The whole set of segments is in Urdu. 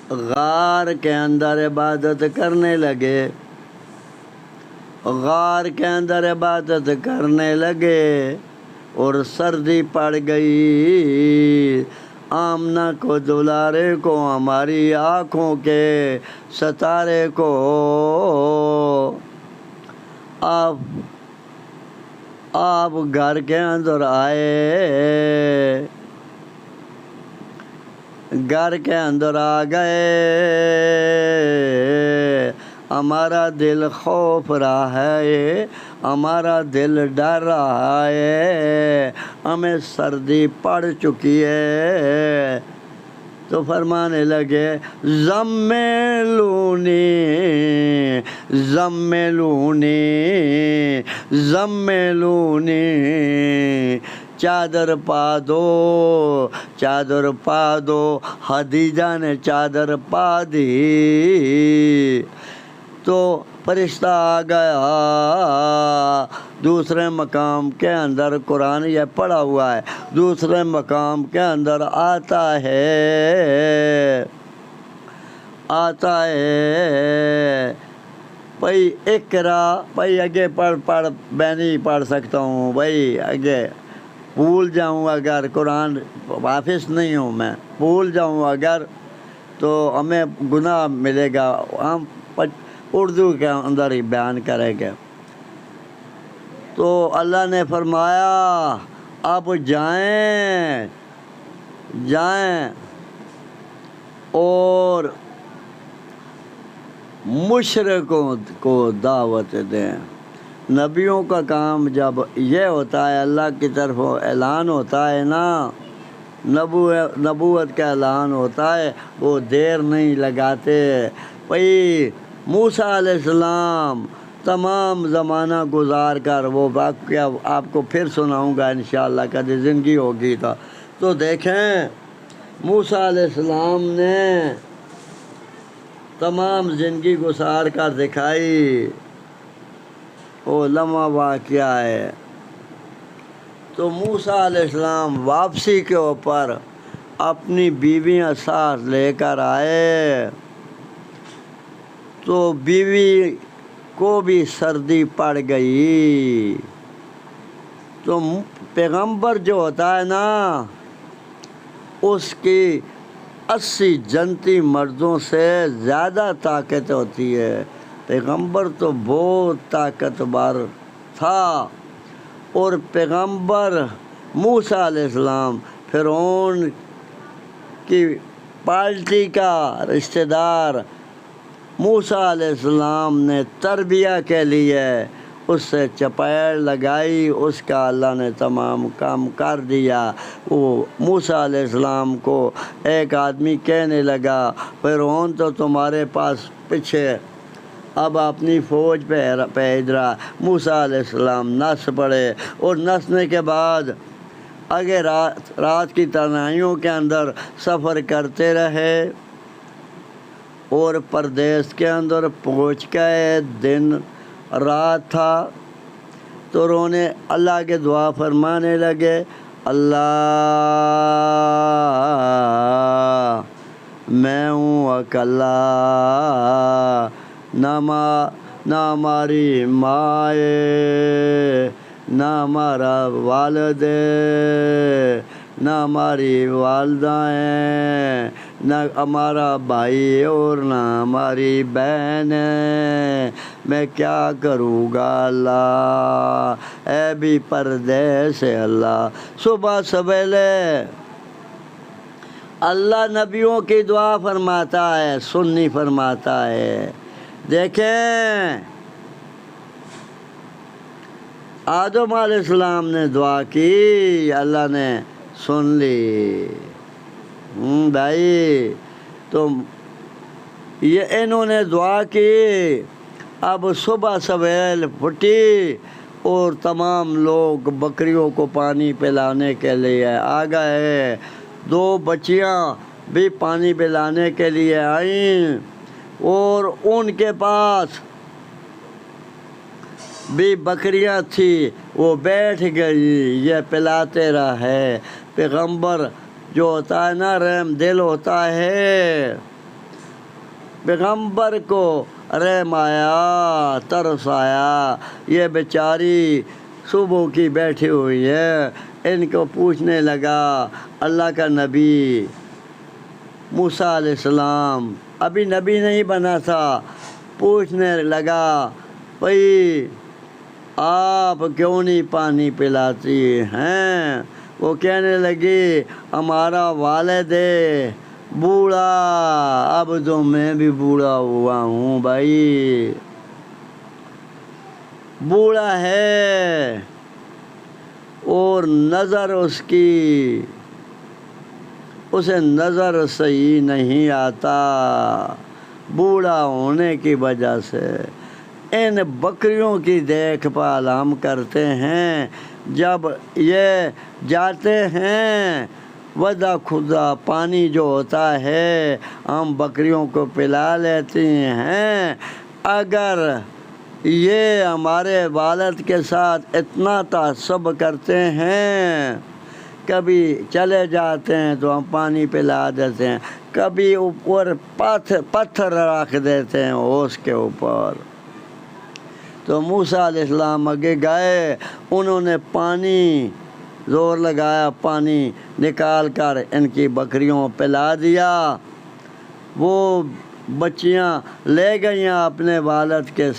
غار کے اندر عبادت کرنے لگے، غار کے اندر عبادت کرنے لگے اور سردی پڑ گئی۔ آمنہ کو دلارے کو، ہماری آنکھوں کے ستارے کو آپ گھر کے اندر آئے، گھر کے اندر آ گئے، ہمارا دل خوف رہا ہے، ہمارا دل ڈر رہا ہے، ہمیں سردی پڑ چکی ہے۔ تو فرمانے لگے زملونی زملونی زملونی، چادر پا دو، چادر پا دو۔ خدیجہ نے چادر پا دی تو فرشتہ آ گیا۔ دوسرے مقام کے اندر قرآن یہ پڑھا ہوا ہے، دوسرے مقام کے اندر آتا ہے بھائی اقرا، بھائی آگے پڑھ میں نہیں پڑھ سکتا ہوں بھائی، آگے بھول جاؤں اگر، قرآن حافظ نہیں ہوں میں، بھول جاؤں اگر تو ہمیں گناہ ملے گا، ہم اردو کے اندر ہی بیان کریں گے۔ تو اللہ نے فرمایا اب جائیں اور مشرکوں کو دعوت دیں۔ نبیوں کا کام جب یہ ہوتا ہے، اللہ کی طرف اعلان ہوتا ہے نا، نبوت کا اعلان ہوتا ہے، وہ دیر نہیں لگاتے۔ بھئی موسیٰ علیہ السلام تمام زمانہ گزار کر، وہ واقعہ آپ کو پھر سناؤں گا انشاءاللہ، کبھی زندگی ہوگی تو دیکھیں موسیٰ علیہ السلام نے تمام زندگی گزار کر دکھائی، وہ لمحہ واقعہ ہے۔ تو موسیٰ علیہ السلام واپسی کے اوپر اپنی بیویاں ساتھ لے کر آئے، تو بیوی کو بھی سردی پڑ گئی۔ تو پیغمبر جو ہوتا ہے نا، اس کی 80 جنتی مردوں سے زیادہ طاقت ہوتی ہے۔ پیغمبر تو بہت طاقتور تھا، اور پیغمبر موسیٰ علیہ السلام فرعون کی پارٹی کا رشتہ دار، موسیٰ علیہ السلام نے تربیہ کے لیے اس سے چپیڑ لگائی، اس کا اللہ نے تمام کام کر دیا۔ وہ موسیٰ علیہ السلام کو ایک آدمی کہنے لگا فرعون تو تمہارے پاس پیچھے اب اپنی فوج بھیج رہا۔ موسیٰ علیہ السلام نس پڑے، اور نسنے کے بعد آگے رات کی تنہائیوں کے اندر سفر کرتے رہے، اور پردیس کے اندر پہنچ گئے، دن رات تھا۔ تو انہوں نے اللہ کے دعا فرمانے لگے اللہ میں ہوں اکلا، نہ ہماری ماں ہے، نہ ہمارا والد ہے، نہ ہماری والدہ ہیں، نہ ہمارا بھائی اور نہ ہماری بہن ہے، میں کیا کروں گا اللہ، اے بھی پردیس ہے اللہ۔ صبح سویرے اللہ نبیوں کی دعا فرماتا ہے، سنی فرماتا ہے۔ دیکھیں آدم علیہ السلام نے دعا کی، اللہ نے سن لی۔ بھائی تو یہ انہوں نے دعا کی، اب صبح سویرے پھٹی اور تمام لوگ بکریوں کو پانی پلانے کے لیے آ گئے۔ 2 بچیاں بھی پانی پلانے کے لیے آئیں، اور ان کے پاس بھی بکریاں تھی، وہ بیٹھ گئی، یہ پلاتے رہے۔ پیغمبر جو ہوتا ہے نا، رحم دل ہوتا ہے، پیغمبر کو رحم آیا، ترس آیا، یہ بیچاری صبح کی بیٹھی ہوئی ہے، ان کو پوچھنے لگا اللہ کا نبی موسیٰ علیہ السلام ابھی نبی نہیں بنا تھا، پوچھنے لگا بھئی آپ کیوں نہیں پانی پلاتی ہیں؟ وہ کہنے لگی ہمارا والد ہے بوڑھا، اب تو میں بھی بوڑھا ہوا ہوں بھائی، بوڑھا ہے اور نظر اسے نظر صحیح نہیں آتا بوڑھا ہونے کی وجہ سے۔ ان بکریوں کی دیکھ بھال ہم کرتے ہیں، جب یہ جاتے ہیں وضع خدا پانی جو ہوتا ہے ہم بکریوں کو پلا لیتے ہیں۔ اگر یہ ہمارے والد کے ساتھ اتنا تعصب کرتے ہیں، کبھی چلے جاتے ہیں تو ہم پانی پلا دیتے ہیں، کبھی اوپر پتھر رکھ دیتے ہیں اس کے اوپر۔ تو موسیٰ علیہ السلام آگے گئے، انہوں نے پانی زور لگایا، پانی نکال کر ان کی بکریوں پلا دیا۔ وہ بچیاں لے گئیں اپنے والد کے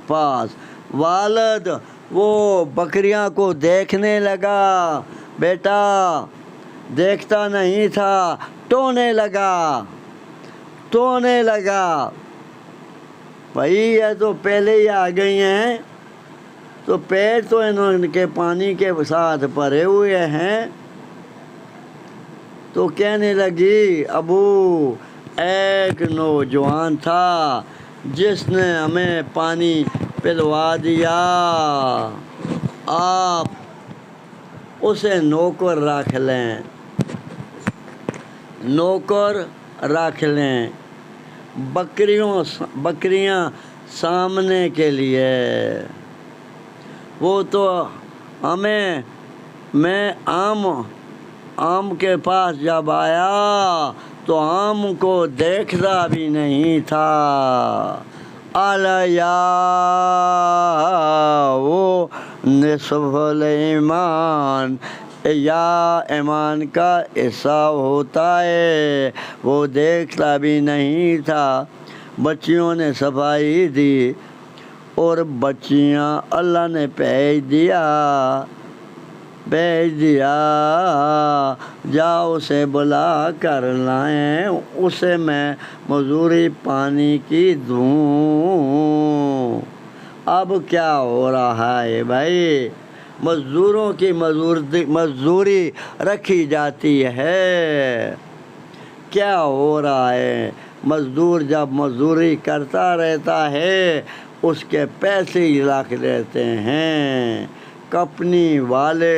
پاس، والد وہ بکریاں کو دیکھنے لگا، بیٹا دیکھتا نہیں تھا، ٹونے لگا بھائی یہ تو پہلے ہی آ گئی ہیں، تو پیر تو انہوں کے پانی کے ساتھ بھرے ہوئے ہیں۔ تو کہنے لگی ابو ایک نوجوان تھا جس نے ہمیں پانی پلوا دیا، آپ اسے نوکر رکھ لیں، بکریاں سامنے کے لیے۔ وہ تو میں آم کے پاس جب آیا تو آم کو دیکھتا بھی نہیں تھا، علیہ وہ نصف الایمان، یا ایمان کا حصہ ہوتا ہے، وہ دیکھتا بھی نہیں تھا۔ بچیوں نے صفائی دی اور بچیاں اللہ نے بھیج دیا، جاؤ اسے بلا کر لائیں، اسے میں مزدوری پانی کی دوں۔ اب کیا ہو رہا ہے بھائی؟ مزدوروں کی مزدوری رکھی جاتی ہے، کیا ہو رہا ہے؟ مزدور جب مزدوری کرتا رہتا ہے اس کے پیسے ہی رکھ لیتے ہیں۔ کمپنی والے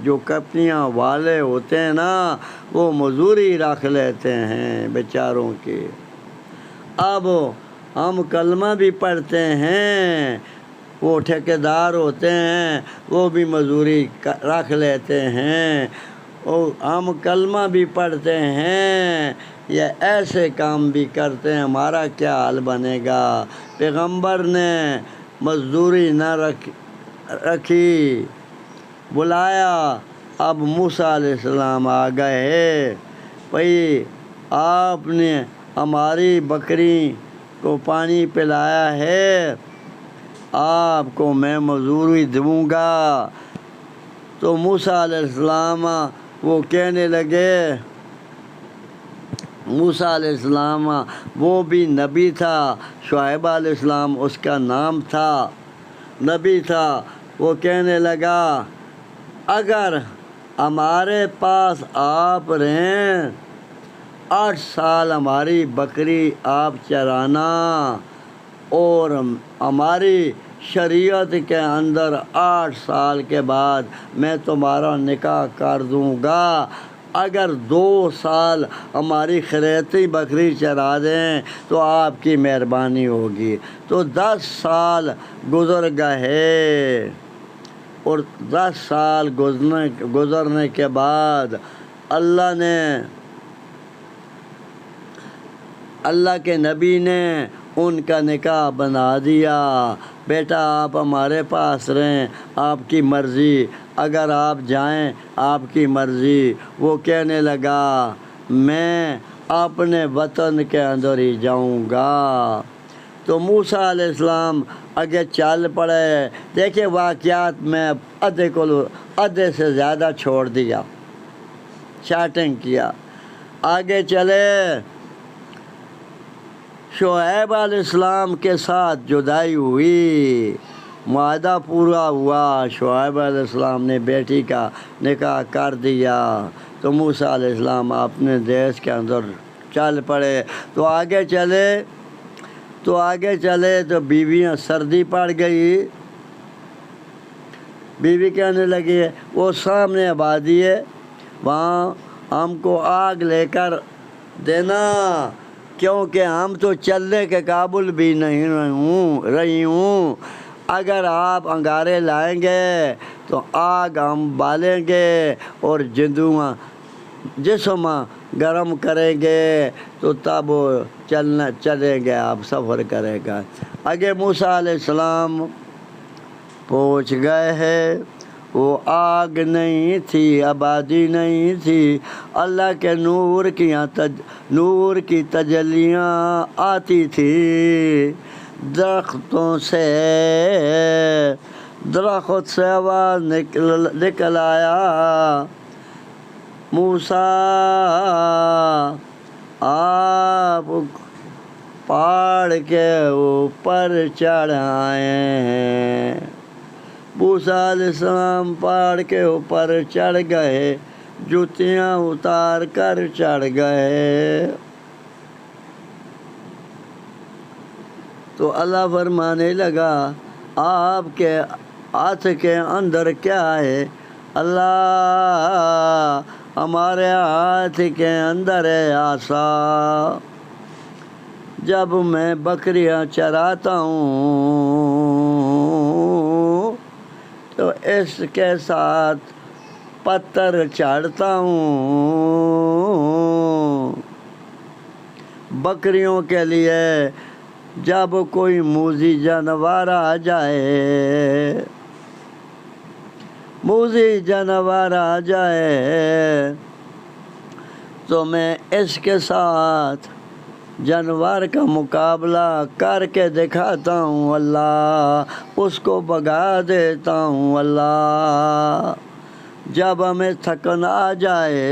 جو کمپنیاں والے ہوتے ہیں نا، وہ مزدوری رکھ لیتے ہیں بیچاروں کی۔ اب ہم کلمہ بھی پڑھتے ہیں، وہ ٹھیکیدار ہوتے ہیں، وہ بھی مزدوری رکھ لیتے ہیں۔ ہم کلمہ بھی پڑھتے ہیں، یہ ایسے کام بھی کرتے ہیں، ہمارا کیا حال بنے گا؟ پیغمبر نے مزدوری نہ رکھی، بلایا، اب موسیٰ علیہ السلام آ گئے، بھئی آپ نے ہماری بکری کو پانی پلایا ہے، آپ کو میں مزدوری دوں گا۔ تو موسیٰ علیہ السلام وہ کہنے لگے، موسیٰ علیہ السلام وہ بھی نبی تھا، شعیب علیہ السلام اس کا نام تھا، نبی تھا۔ وہ کہنے لگا اگر ہمارے پاس آپ رہیں 8 سال ہماری بکری آپ چرانا، اور ہماری شریعت کے اندر 8 سال کے بعد میں تمہارا نکاح کر دوں گا۔ اگر 2 سال ہماری خریتی بکری چرا دیں تو آپ کی مہربانی ہوگی۔ تو 10 سال گزر گئے، اور 10 سال گزرنے کے بعد اللہ نے اللہ کے نبی نے ان کا نکاح بنا دیا، بیٹا آپ ہمارے پاس رہیں، آپ کی مرضی، اگر آپ جائیں آپ کی مرضی۔ وہ کہنے لگا میں اپنے وطن کے اندر ہی جاؤں گا۔ تو موسیٰ علیہ السلام آگے چل پڑے۔ دیکھیں واقعات میں آدھے سے زیادہ چھوڑ دیا، شارٹنگ کیا، آگے چلے۔ شعیب علیہ السلام کے ساتھ جدائی ہوئی، معاہدہ پورا ہوا، شعیب علیہ السلام نے بیٹی کا نکاح کر دیا، تو موسیٰ علیہ السلام اپنے دیش کے اندر چل پڑے۔ تو آگے چلے تو بیویاں سردی پڑ گئی، بیوی کہنے لگی وہ سامنے آبادی ہے، وہاں ہم کو آگ لے کر دینا، کیونکہ ہم تو چلنے کے قابل بھی نہیں رہی ہوں، اگر آپ انگارے لائیں گے تو آگ ہم بالیں گے اور جسم گرم کریں گے، تو تب چلیں گے، آپ سفر کرے گا۔ آگے موسیٰ علیہ السلام پہنچ گئے ہیں، وہ آگ نہیں تھی، آبادی نہیں تھی، اللہ کے نور کی تجلیاں آتی تھی درختوں سے، درخت سے آواز نکل آیا، موسیٰ آپ پہاڑ کے اوپر چڑھ آئے ہیں۔ موسیٰ علیہ السلام پہاڑ کے اوپر چڑھ گئے، جوتیاں اتار کر چڑھ گئے۔ تو اللہ فرمانے لگا آپ کے ہاتھ کے اندر کیا ہے؟ اللہ ہمارے ہاتھ کے اندر ہے عصا، جب میں بکریاں چراتا ہوں تو اس کے ساتھ پتھر چاڑتا ہوں بکریوں کے لیے، جب کوئی موذی جانور آ جائے تو میں اس کے ساتھ جانور کا مقابلہ کر کے دکھاتا ہوں، اللہ اس کو بھگا دیتا ہوں، اللہ جب ہمیں تھکن آ جائے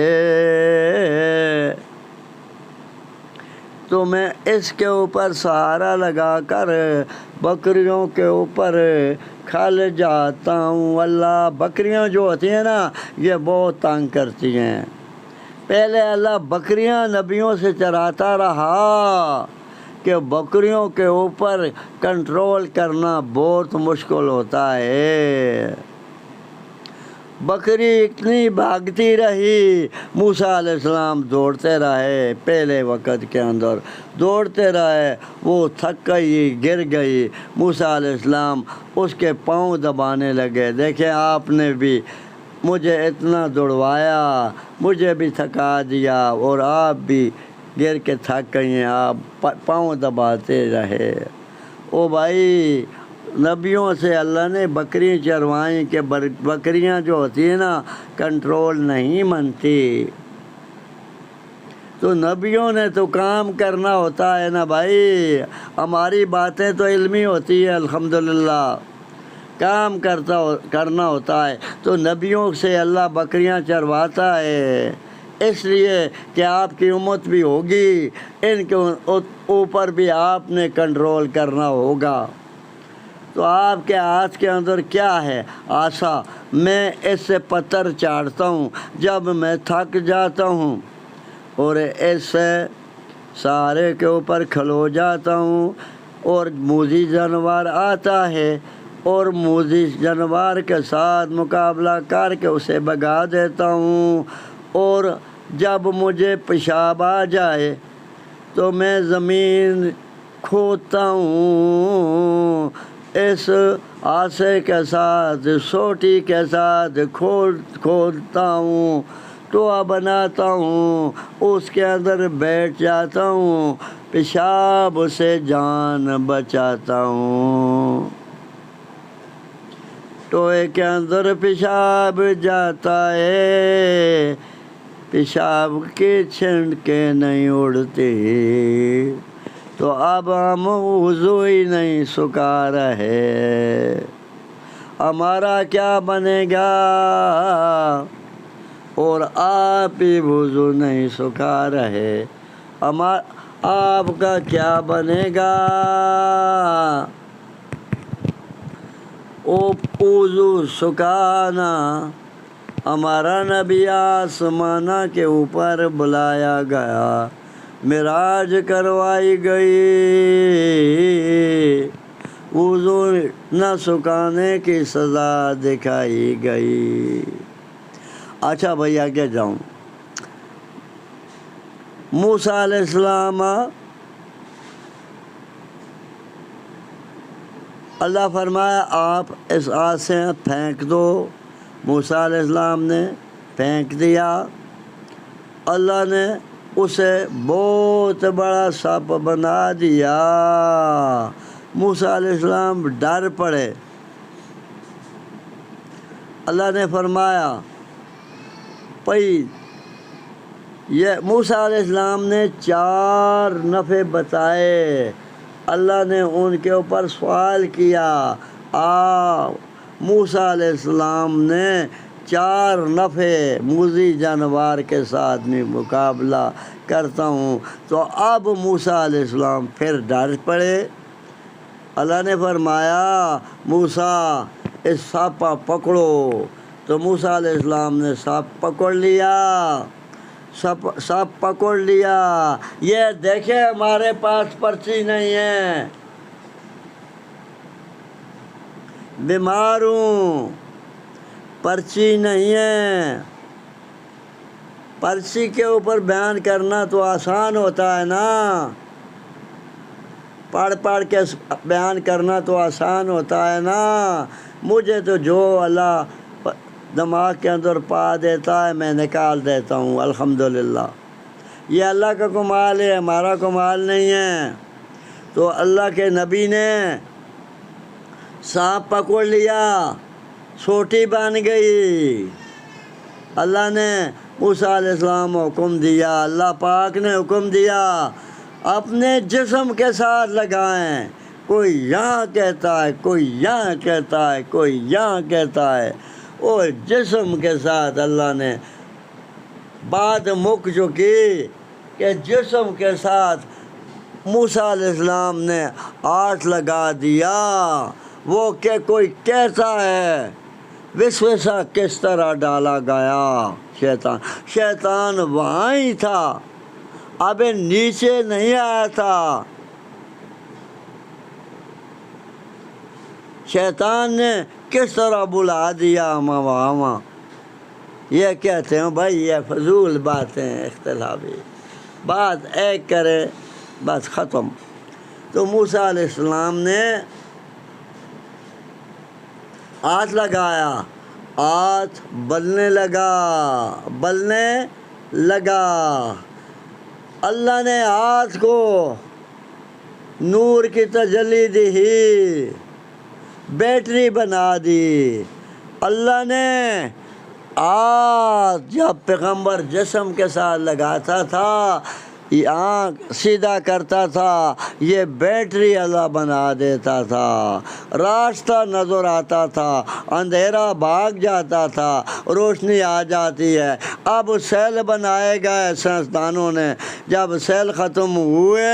تو میں اس کے اوپر سہارا لگا کر بکریوں کے اوپر کھل جاتا ہوں، اللہ بکریاں جو ہوتی ہیں نا یہ بہت تنگ کرتی ہیں۔ پہلے اللہ بکریاں نبیوں سے چراتا رہا کہ بکریوں کے اوپر کنٹرول کرنا بہت مشکل ہوتا ہے۔ بکری اتنی بھاگتی رہی، موسیٰ علیہ السلام دوڑتے رہے، پہلے وقت کے اندر دوڑتے رہے، وہ تھک گئی، گر گئی، موسیٰ علیہ السلام اس کے پاؤں دبانے لگے، دیکھیں آپ نے بھی مجھے اتنا دوڑوایا، مجھے بھی تھکا دیا، اور آپ بھی گر کے تھک گئی ہیں، آپ پاؤں دباتے رہے۔ او بھائی نبیوں سے اللہ نے بکریاں چروائیں کہ بکریاں جو ہوتی ہیں نا کنٹرول نہیں منتی، تو نبیوں نے تو کام کرنا ہوتا ہے نا بھائی، ہماری باتیں تو علمی ہوتی ہے الحمدللہ، کام کرنا ہوتا ہے، تو نبیوں سے اللہ بکریاں چرواتا ہے، اس لیے کہ آپ کی امت بھی ہوگی، ان کے اوپر بھی آپ نے کنٹرول کرنا ہوگا۔ تو آپ کے ہاتھ کے اندر کیا ہے؟ عصا، میں اس سے پتھر چاڑتا ہوں جب میں تھک جاتا ہوں، اور اس سے سارے کے اوپر کھلو جاتا ہوں، اور موذی جانور آتا ہے اور موذی جانور کے ساتھ مقابلہ کر کے اسے بھگا دیتا ہوں، اور جب مجھے پیشاب آ جائے تو میں زمین کھودتا ہوں، اس آسے کے ساتھ سوٹی کے ساتھ کھودتا ہوں، ٹوا بناتا ہوں، اس کے اندر بیٹھ جاتا ہوں، پیشاب سے جان بچاتا ہوں۔ ٹوئے کے اندر پیشاب جاتا ہے، پیشاب کے چھنکے نہیں اڑتے، تو اب ہم وضو ہی نہیں سکھا رہے، ہمارا کیا بنے گا؟ اور آپ ہی وضو نہیں سکھا رہے، آپ کا کیا بنے گا؟ وضو سکھانا ہمارا نبی آسمانہ کے اوپر بلایا گیا، معراج کروائی گئی، وضو نہ سکھانے کی سزا دکھائی گئی۔ اچھا بھائی آگے جاؤں۔ موسیٰ علیہ السلام، اللہ فرمایا آپ اس آگ سے پھینک دو، موسیٰ علیہ السلام نے پھینک دیا، اللہ نے اسے بہت بڑا سانپ بنا دیا، موسیٰ علیہ السلام ڈر پڑے، اللہ نے فرمایا بھائی یہ موسیٰ علیہ السلام نے 4 نفع بتائے، اللہ نے ان کے اوپر سوال کیا، موسیٰ علیہ السلام نے 4 نفع موذی جانور کے ساتھ میں مقابلہ کرتا ہوں، تو اب موسیٰ علیہ السلام پھر ڈر پڑے، اللہ نے فرمایا موسیٰ اس سانپ پکڑو، تو موسیٰ علیہ السلام نے سانپ پکڑ لیا، سانپ پکڑ لیا، یہ دیکھیں ہمارے پاس پرچی نہیں ہے، بیمار ہوں، پرچی نہیں ہے، پرچی کے اوپر بیان کرنا تو آسان ہوتا ہے نا، پڑھ پڑھ کے بیان کرنا تو آسان ہوتا ہے نا، مجھے تو جو اللہ دماغ کے اندر پا دیتا ہے میں نکال دیتا ہوں، الحمدللہ، یہ اللہ کا کمال ہے، ہمارا کمال نہیں ہے۔ تو اللہ کے نبی نے سانپ پکڑ لیا، سوٹی بن گئی، اللہ نے موسیٰ علیہ السلام حکم دیا، اللہ پاک نے حکم دیا اپنے جسم کے ساتھ لگائیں، کوئی یہاں کہتا ہے، کوئی یہاں کہتا ہے، کوئی یہاں کہتا ہے، اور جسم کے ساتھ اللہ نے بات مک چکی کہ جسم کے ساتھ موسیٰ علیہ السلام نے ہاتھ لگا دیا، وہ کہ کوئی کہتا ہے وسوسہ کس طرح ڈالا گیا، شیطان وہاں ہی تھا، اب نیچے نہیں آیا تھا، شیطان نے کس طرح بلا دیا وہاں، یہ کہتے ہیں بھائی یہ فضول باتیں، اختلافی بات ایک کرے بس ختم۔ تو موسیٰ علیہ السلام نے ہاتھ لگایا، ہاتھ بلنے لگا، اللہ نے ہاتھ کو نور کی تجلی دی، بیٹری بنا دی، اللہ نے ہاتھ جب پیغمبر جسم کے ساتھ لگاتا تھا، یہ آنکھ سیدھا کرتا تھا، یہ بیٹری اللہ بنا دیتا تھا، راستہ نظر آتا تھا، اندھیرا بھاگ جاتا تھا، روشنی آ جاتی ہے۔ اب سیل بنائے گئے سائنسدانوں نے، جب سیل ختم ہوئے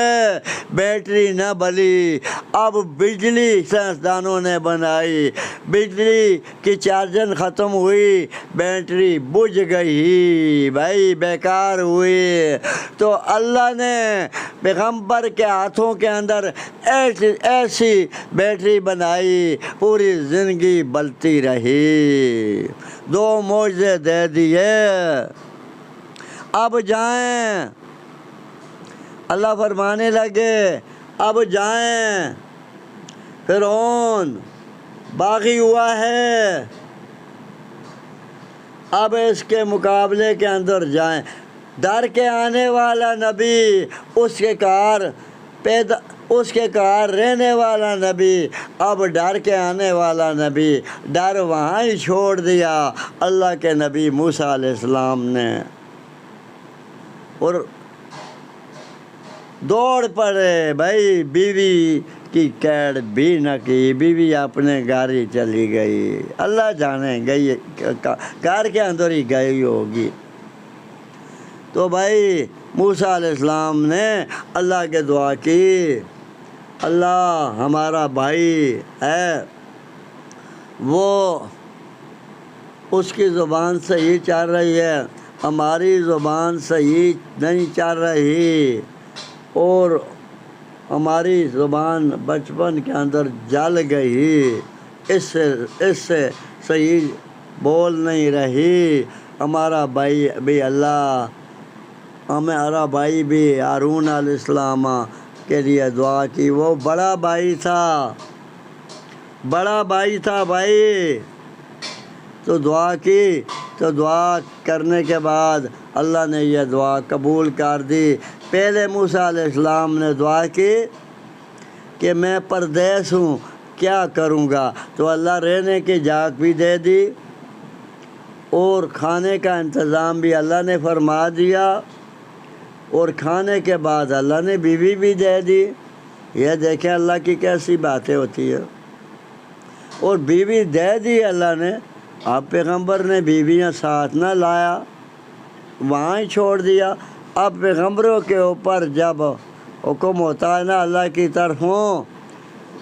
بیٹری نہ بلی، اب بجلی سائنسدانوں نے بنائی، بجلی کی چارجنگ ختم ہوئی، بیٹری بجھ گئی، بھائی بیکار ہوئی، تو اللہ نے پیغمبر کے ہاتھوں کے اندر ایسی بیٹری بنائی، پوری زندگی بلتی رہی، 2 معجزے دے دیے، اب جائیں، اللہ فرمانے لگے اب جائیں، فرعون باغی ہوا ہے، اب اس کے مقابلے کے اندر جائیں۔ ڈر کے آنے والا نبی، اس کے کار رہنے والا نبی، اب ڈر کے آنے والا نبی، ڈر وہاں ہی چھوڑ دیا اللہ کے نبی موسیٰ علیہ السلام نے، اور دوڑ پڑے بھائی۔ بیوی کی قید بھی نہ کی، بیوی اپنے گھر ہی چلی گئی، اللہ جانے گئی گھر کے اندر ہی گئی ہوگی۔ تو بھائی موسیٰ علیہ السلام نے اللہ کے دعا کی، اللہ ہمارا بھائی ہے، وہ اس کی زبان صحیح چل رہی ہے، ہماری زبان صحیح نہیں چل رہی، اور ہماری زبان بچپن کے اندر جل گئی، اس سے صحیح بول نہیں رہی۔ ہمارا بھائی بھی اللہ، ہمارا بھائی بھی ہارون علیہ السلام کے لیے دعا کی، وہ بڑا بھائی تھا بھائی، تو دعا کی، تو دعا کرنے کے بعد اللہ نے یہ دعا قبول کر دی۔ پہلے موسیٰ علیہ السلام نے دعا کی کہ میں پردیس ہوں، کیا کروں گا، تو اللہ رہنے کی جگہ بھی دے دی، اور کھانے کا انتظام بھی اللہ نے فرما دیا، اور کھانے کے بعد اللہ نے بیوی بھی دے دی۔ یہ دیکھیں اللہ کی کیسی باتیں ہوتی ہے، اور بیوی دے دی اللہ نے۔ اب پیغمبر نے بیویاں ساتھ نہ لایا، وہاں ہی چھوڑ دیا۔ اب پیغمبروں کے اوپر جب حکم ہوتا ہے نا اللہ کی طرفوں،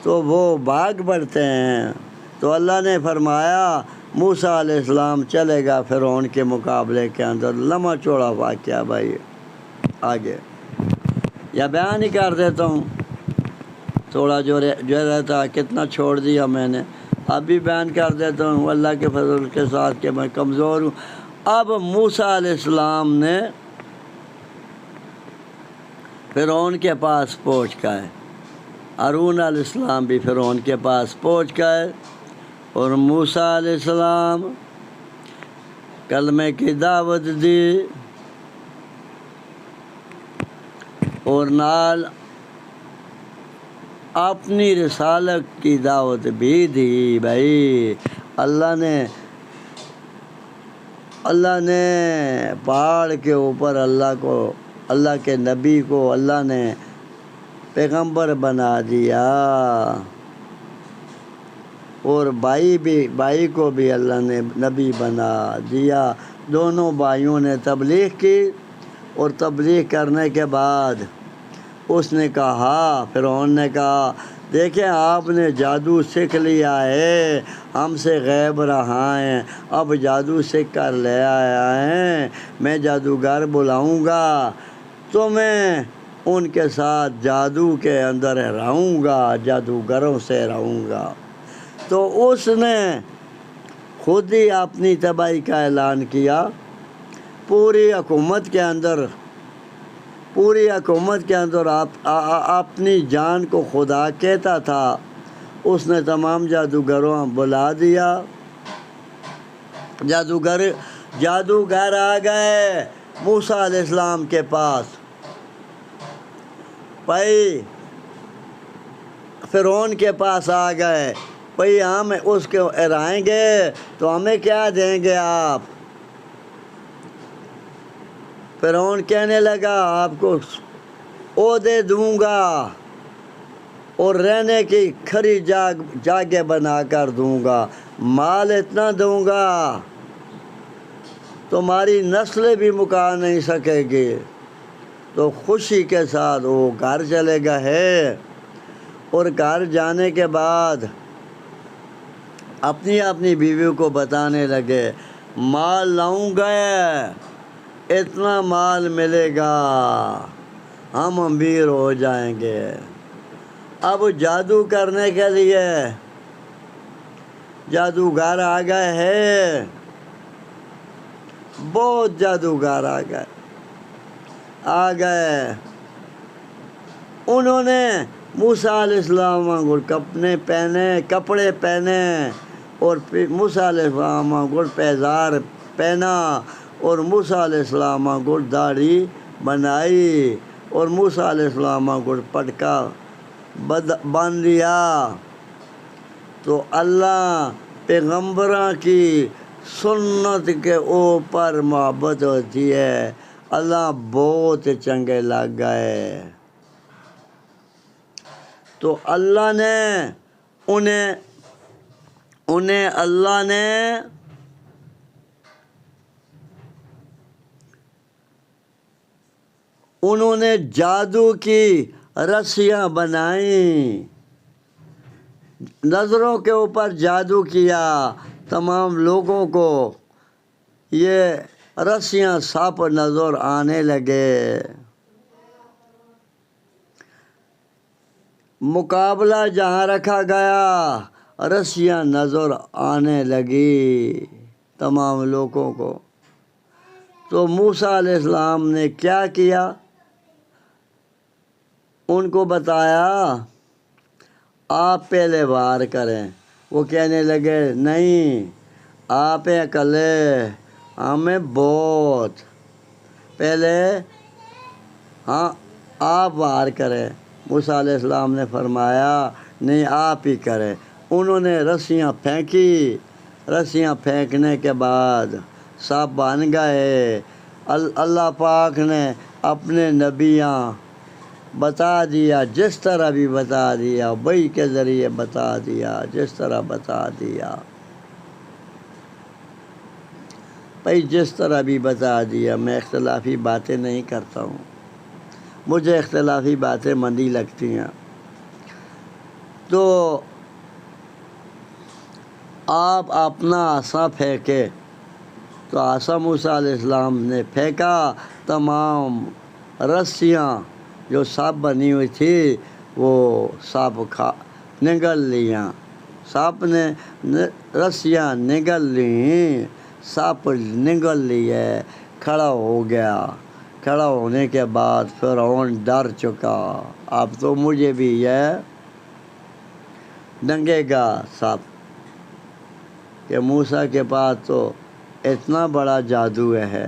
تو وہ بھاگ بڑھتے ہیں۔ تو اللہ نے فرمایا موسیٰ علیہ السلام چلے گا فرعون کے مقابلے کے اندر۔ لمبا چوڑا واقعہ بھائی، آگے یا بیان ہی کر دیتا ہوں، تھوڑا جو رہتا کتنا چھوڑ دیا میں نے، اب بھی بیان کر دیتا ہوں اللہ کے فضل کے ساتھ کہ میں کمزور ہوں۔ اب موسیٰ علیہ السلام نے فرعون کے پاس پہنچ گئے، ہارون علیہ السلام بھی فرعون کے پاس پہنچ گئے، اور موسیٰ علیہ السلام کلمے کی دعوت دی، اور نال اپنی رسالت کی دعوت بھی دی۔ بھائی اللہ نے پہاڑ کے اوپر اللہ کے نبی کو اللہ نے پیغمبر بنا دیا، اور بھائی کو بھی اللہ نے نبی بنا دیا۔ دونوں بھائیوں نے تبلیغ کی، اور تبلیغ کرنے کے بعد اس نے کہا، فرعون نے کہا دیکھیں آپ نے جادو سیکھ لیا ہے، ہم سے غیب رہا ہے، اب جادو سیکھ کر لے آیا ہے، میں جادوگر بلاؤں گا تو میں ان کے ساتھ جادو کے اندر رہوں گا، جادوگروں سے رہوں گا۔ تو اس نے خود ہی اپنی تباہی کا اعلان کیا، پوری حکومت کے اندر اپنی جان کو خدا کہتا تھا۔ اس نے تمام جادوگروں بلا دیا، جادوگر آ گئے موسیٰ علیہ السلام کے پاس، بھائی فرعون کے پاس آ گئے، بھائی ہم اس کو ہرائیں گے تو ہمیں کیا دیں گے آپ؟ فرعون کہنے لگا آپ کو عہدے دوں گا، اور رہنے کی کھری جگہ بنا کر دوں گا، مال اتنا دوں گا تمہاری نسلیں بھی مکا نہیں سکے گی۔ تو خوشی کے ساتھ وہ گھر چلے گئے، اور گھر جانے کے بعد اپنی بیویوں کو بتانے لگے مال لاؤں گا، اتنا مال ملے گا، ہم امیر ہو جائیں گے۔ اب جادو کرنے کے لیے جادوگر آ گئے ہیں، بہت جادوگر آ گئے۔ انہوں نے موسیٰ علیہ السلام کپڑے پہنے، اور موسیٰ علیہ السلام پیزار پہنا اور موسیٰ علیہ السلام کو داڑھی بنائی اور موسیٰ علیہ السلام کو پٹکا باندھ لیا۔ تو اللہ پیغمبراں کی سنت کے اوپر محبت ہوتی ہے، اللہ بہت چنگے لگ گئے۔ تو اللہ نے انہیں اللہ نے انہوں نے جادو کی رسیاں بنائیں، نظروں کے اوپر جادو کیا، تمام لوگوں کو یہ رسیاں سانپ نظر آنے لگے۔ مقابلہ جہاں رکھا گیا رسیاں نظر آنے لگی تمام لوگوں کو۔ تو موسیٰ علیہ السلام نے کیا کیا؟ ان کو بتایا آپ پہلے وار کریں۔ وہ کہنے لگے نہیں، آپ اکلے، ہمیں بہت پہلے، ہاں آپ وار کریں۔ موسیٰ علیہ السلام نے فرمایا نہیں، آپ ہی کریں۔ انہوں نے رسیاں پھینکی، رسیاں پھینکنے کے بعد سانپ بن گئے۔ اللہ پاک نے اپنے نبیاں بتا دیا، جس طرح بھی بتا دیا، وحی کے ذریعے بتا دیا، جس طرح بتا دیا بھائی، جس طرح بھی بتا دیا۔ میں اختلافی باتیں نہیں کرتا ہوں، مجھے اختلافی باتیں مندی لگتی ہیں۔ تو آپ اپنا عصا پھینکے، تو عصا موسیٰ علیہ السلام نے پھینکا، تمام رسیاں جو سانپ بنی ہوئی تھی وہ سانپ نگل لیا، سانپ نے رسیاں نگل لیں، سانپ نگل لیے، کھڑا ہو گیا۔ کھڑا ہونے کے بعد فرعون ڈر چکا، اب تو مجھے بھی یہ ڈنگے گا سانپ، کہ موسیٰ کے پاس تو اتنا بڑا جادو ہے،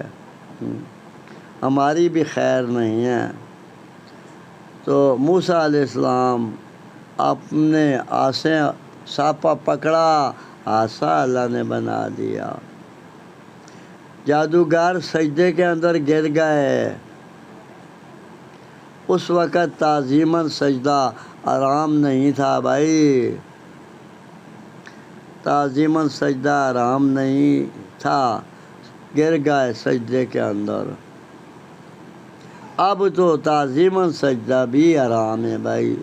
ہماری بھی خیر نہیں ہے۔ تو موسیٰ علیہ السلام اپنے عصا سانپ پکڑا، عصا اللہ نے بنا دیا۔ جادوگر سجدے کے اندر گر گئے۔ اس وقت تعظیماً سجدہ آرام نہیں تھا بھائی، تعظیماً سجدہ آرام نہیں تھا، گر گئے سجدے کے اندر۔ اب تو تعظیماً سجدہ بھی آرام ہے بھائی،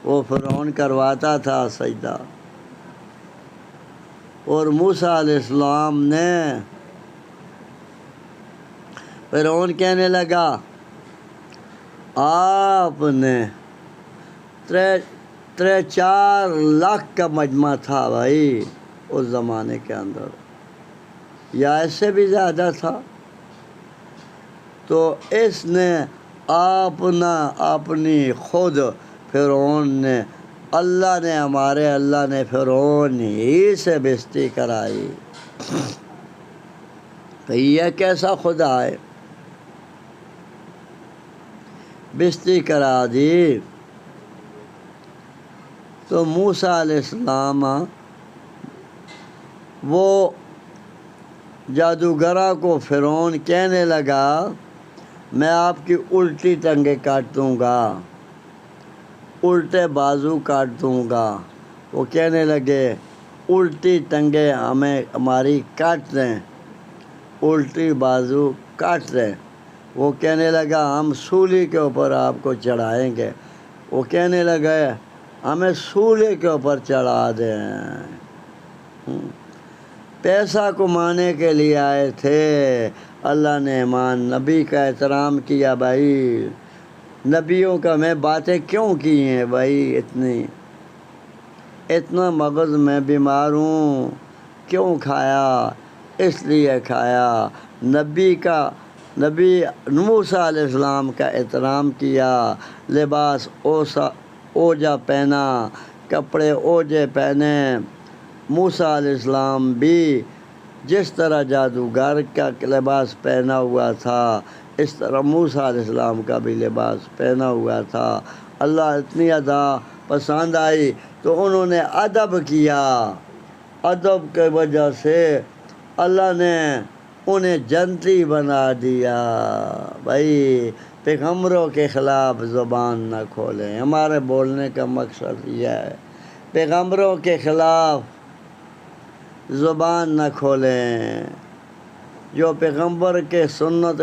وہ فرعون کرواتا تھا سجدہ، اور موسیٰ علیہ السلام نے، فرعون کہنے لگا آپ نے 3-4 لاکھ کا مجمع تھا بھائی اس زمانے کے اندر، یا اس سے بھی زیادہ تھا۔ تو اس نے اپنی خود فرعون نے، ہمارے اللہ نے فرعون ہی سے بےزتی کرائی۔ تو یہ کیسا خدا ہے، بےزتی کرا دی۔ تو موسیٰ علیہ السلام وہ جادوگرہ کو فرعون کہنے لگا میں آپ کی الٹی ٹانگیں کاٹ دوں گا، الٹے بازو کاٹ دوں گا۔ وہ کہنے لگے الٹی ٹانگیں ہماری کاٹ دیں، الٹی بازو کاٹ دیں۔ وہ کہنے لگا ہم سولی کے اوپر آپ کو چڑھائیں گے۔ وہ کہنے لگے ہمیں سولی کے اوپر چڑھا دیں۔ پیسہ کمانے کے لیے آئے تھے، اللہ نے ایمان نبی کا احترام کیا بھائی، نبیوں کا میں باتیں کیوں کی ہیں بھائی، اتنا مغز میں بیمار ہوں، کیوں کھایا؟ اس لیے کھایا نبی موسیٰ علیہ السلام کا احترام کیا، لباس اوجا پہنا، کپڑے اوجے پہنے۔ موسیٰ علیہ السلام بھی جس طرح جادوگر کا لباس پہنا ہوا تھا اس طرح موسیٰ علیہ السلام کا بھی لباس پہنا ہوا تھا۔ اللہ اتنی ادا پسند آئی تو انہوں نے ادب کیا، ادب کی وجہ سے اللہ نے انہیں جنتی بنا دیا۔ بھائی پیغمبروں کے خلاف زبان نہ کھولیں، ہمارے بولنے کا مقصد یہ ہے، پیغمبروں کے خلاف زبان نہ کھولیں۔ جو پیغمبر کے سنت